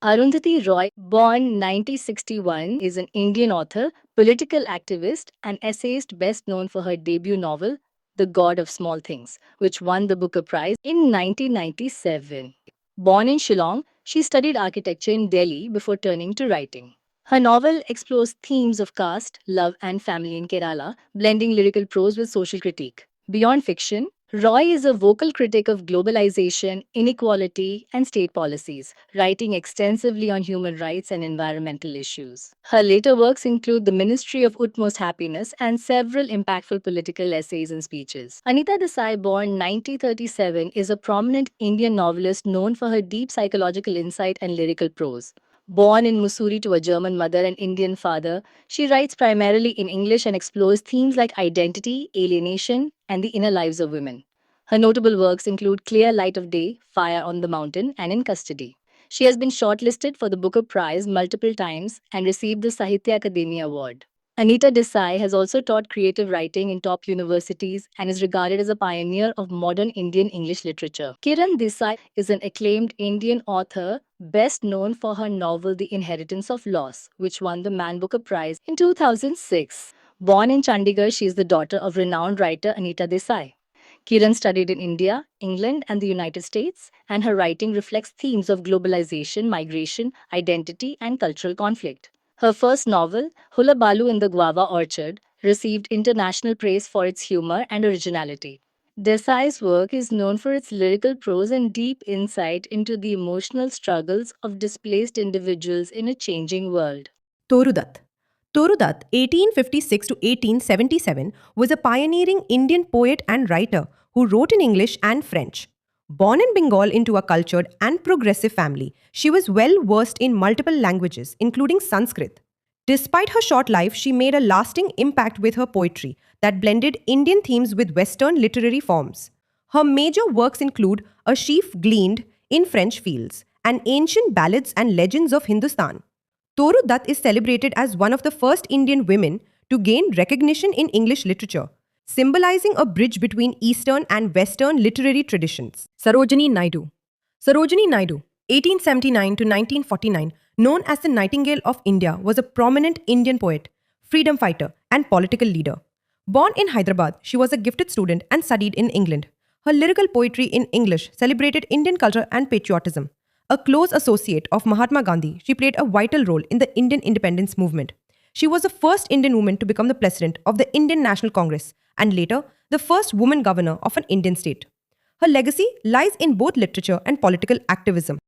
Arundhati Roy, born 1961, is an Indian author, political activist, and essayist best known for her debut novel, The God of Small Things, which won the Booker Prize in 1997. Born in Shillong, she studied architecture in Delhi before turning to writing. Her novel explores themes of caste, love, and family in Kerala, blending lyrical prose with social critique. Beyond fiction, Roy is a vocal critic of globalization, inequality, and state policies, writing extensively on human rights and environmental issues. Her later works include The Ministry of Utmost Happiness and several impactful political essays and speeches. Anita Desai, born 1937, is a prominent Indian novelist known for her deep psychological insight and lyrical prose. Born in Mussoorie to a German mother and Indian father, she writes primarily in English and explores themes like identity, alienation, and the inner lives of women. Her notable works include Clear Light of Day, Fire on the Mountain, and In Custody. She has been shortlisted for the Booker Prize multiple times and received the Sahitya Akademi Award. Anita Desai has also taught creative writing in top universities and is regarded as a pioneer of modern Indian English literature. Kiran Desai is an acclaimed Indian author, best known for her novel The Inheritance of Loss, which won the Man Booker Prize in 2006. Born in Chandigarh, she is the daughter of renowned writer Anita Desai. Kiran studied in India, England, and the United States, and her writing reflects themes of globalization, migration, identity, and cultural conflict. Her first novel, Hula Balu in the Guava Orchard, received international praise for its humor and originality. Desai's work is known for its lyrical prose and deep insight into the emotional struggles of displaced individuals in a changing world. Torudutt. Torudutt, 1856 to 1877, was a pioneering Indian poet and writer who wrote in English and French. Born in Bengal into a cultured and progressive family, she was well versed in multiple languages, including Sanskrit. Despite her short life, she made a lasting impact with her poetry that blended Indian themes with Western literary forms. Her major works include A Sheaf Gleaned in French Fields and Ancient Ballads and Legends of Hindustan. Toru Dutt is celebrated as one of the first Indian women to gain recognition in English literature, symbolizing a bridge between Eastern and Western literary traditions. Sarojini Naidu. Sarojini Naidu, 1879 to 1949, known as the Nightingale of India, was a prominent Indian poet, freedom fighter, and political leader. Born in Hyderabad, she was a gifted student and studied in England. Her lyrical poetry in English celebrated Indian culture and patriotism. A close associate of Mahatma Gandhi, she played a vital role in the Indian independence movement. She was the first Indian woman to become the president of the Indian National Congress and later the first woman governor of an Indian state. Her legacy lies in both literature and political activism.